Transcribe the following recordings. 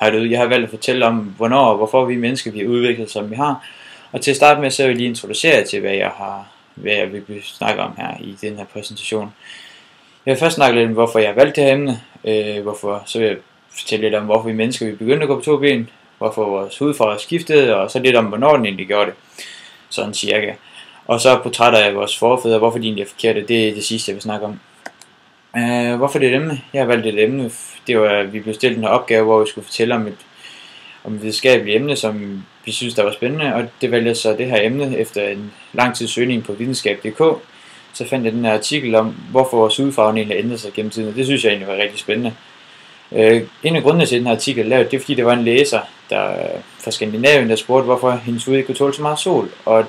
Jeg har valgt at fortælle om, hvornår og hvorfor vi mennesker vi har udviklet, som vi har. Og til at starte med, så vil jeg lige introducere til, hvad jeg vil snakke om her i den her præsentation. Jeg vil først snakke lidt om, hvorfor jeg har valgt det her emne. Så vil jeg fortælle lidt om, hvorfor vi mennesker vi begyndte at gå på to ben. Hvorfor vores hudfarve skiftede, og så lidt om, hvornår den egentlig gjorde det. Sådan cirka. Og så portrætter af vores forfædre, hvorfor de egentlig er forkerte. Det er det sidste, jeg vil snakke om. Hvorfor det er et emne? Jeg har valgt et emne. Det var, at vi blev stillet en opgave, hvor vi skulle fortælle om et videnskabeligt emne, som vi synes, der var spændende. Og det valgte jeg så det her emne efter en lang tids søgning på videnskab.dk. Så fandt jeg den her artikel om, hvorfor vores hudfarve egentlig ændrede sig gennem tiden. Og det synes jeg egentlig var rigtig spændende. En af grundene til den her artikel lavet, det er fordi, der var en læser fra Skandinavien, der spurgte, hvorfor hendes hud ikke kunne tåle så meget sol. Og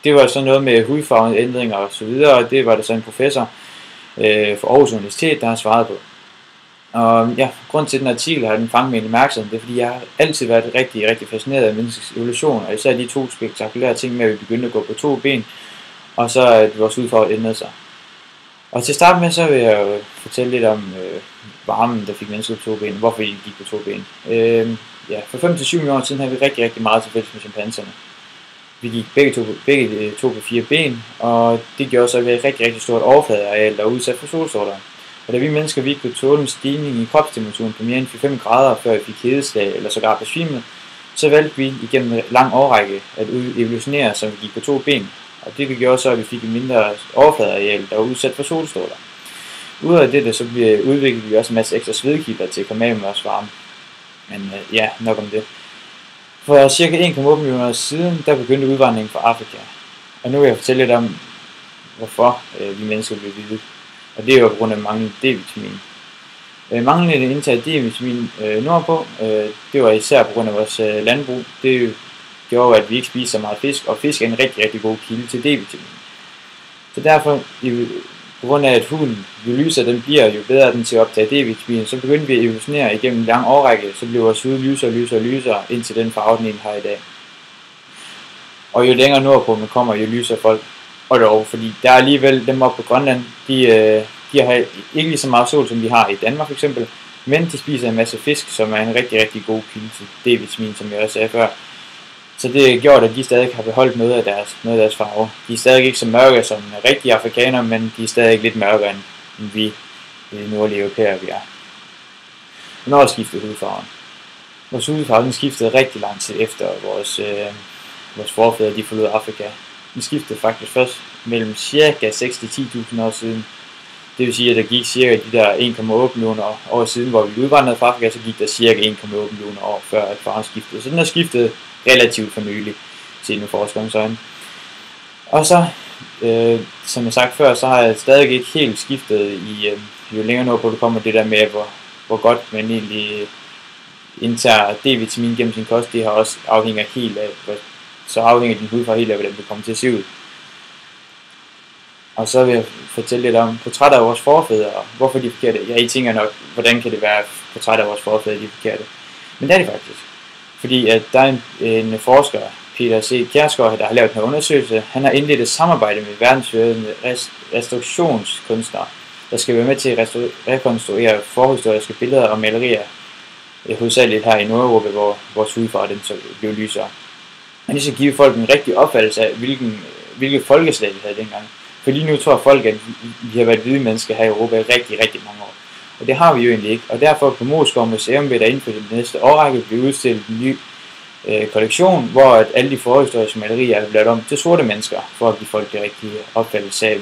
det var så noget med hudfarveændringer og så videre, og det var der så en professor fra Aarhus Universitet, der har svaret på. Og ja, grund til den artikel har den fanget min opmærksomhed, det er fordi, jeg har altid været rigtig fascineret af menneskets evolution, og især de to spektakulære ting med, at vi begyndte at gå på to ben, og så at vores hudfarve ændrede sig. Og til at starte med, så vil jeg fortælle lidt om varmen, der fik mennesker på to ben, hvorfor vi gik på to ben. For 5-7 millioner år siden havde vi rigtig meget til fælles med chimpanserne. Vi gik begge to på 4 ben, og det gjorde så, at vi havde et rigtig stort overfladeareal, der var udsat for solstråler. Og da vi mennesker ikke kunne tåle en stigning i kropstemperaturen på mere end 5 grader, før vi fik hedeslag eller sågar besvimede, så valgte vi igennem en lang årrække at evolutionere, som vi gik på to ben. Og det gjorde så, at vi fik et mindre overfladeareal, der var udsat for solstråler. Ud af det, så udviklede vi også en masse ekstra svedkilder til at komme af med vores varme. Men nok om det. For cirka 1,8 millioner år siden, der begyndte udvandringen fra Afrika. Og nu vil jeg fortælle lidt om, hvorfor vi mennesker blev hvide. Og det er jo på grund af manglende D-vitamin. Manglende indtag af D-vitamin nordpå, det var især på grund af vores landbrug. Det gjorde, at vi ikke spiser så meget fisk, og fisk er en rigtig god kilde til D-vitamin. Så derfor, på grund af at huden, jo lysere den bliver, jo bedre den til at optage D-vitamin, så begyndte vi at evolutionere igennem en lang årrække, så blev vores hud lysere, indtil den farve, den egentlig har i dag. Og jo længere nordpå man kommer, jo lysere folk. Og dog, fordi der er alligevel dem oppe på Grønland, de har ikke lige så meget sol, som vi har i Danmark for eksempel, men de spiser en masse fisk, som er en rigtig god kilde til D-vitamin, som jeg også sagde før. Så det har gjort, at de stadig har beholdt noget af deres farve. De er stadig ikke så mørke som rigtige afrikanere, men de er stadig lidt mørkere end vi nordlige europæere vi er. Hvornår skiftede hudfarven? Vores hudfarve den skiftede rigtig lang tid efter vores forfædre de forlod Afrika. Den skiftede faktisk først mellem ca. 6-10.000 år siden. Det vil sige, at der gik cirka de der 1,8 millioner år siden, hvor vi udvandrede fra Afrika, så gik der cirka 1,8 millioner år før at farven skiftede. Så den har skiftet relativt for nylig, set med forskerens øjne. Og så, som jeg sagt før, så har jeg stadig ikke helt skiftet jo længere nordpå det kommer det der med, hvor godt man egentlig indtager D-vitamin gennem sin kost. Det har også afhænger helt af, så afhænger din hudfarve helt af, hvordan det kommer til at se ud. Og så vil jeg fortælle lidt om portrætter af vores forfædre, og hvorfor de er forkerte. Ja, I tænker nok, hvordan kan det være portrætter af vores forfædre, de er forkerte. Men det er det faktisk. Fordi at der er en forsker, Peter C. Kjærsgaard, der har lavet den her undersøgelse. Han har indledt et samarbejde med verdensførende restaurationskunstnere, der skal være med til at rekonstruere forhistoriske billeder og malerier, hovedsageligt her i Nordeuropa, hvor vores hudfarve den så blev lysere. Og det skal give folk en rigtig opfattelse af, hvilket folkeslag vi havde dengang. For lige nu tror folk, at vi har været hvide mennesker her i Europa i rigtig mange år. Og det har vi jo egentlig ikke. Og derfor på Moskov Museum vil der inden for den næste årrække blive udstillet en ny kollektion, hvor at alle de forhistoriske malerier er blevet om til sorte mennesker, for at give folk det rigtige opfattelse af,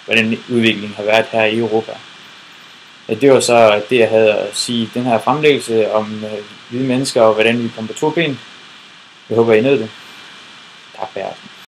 hvordan udviklingen har været her i Europa. Det var så det, jeg havde at sige den her fremlæggelse om hvide mennesker og hvordan vi kommer på to ben. Jeg håber, I nød det. Tak for jer.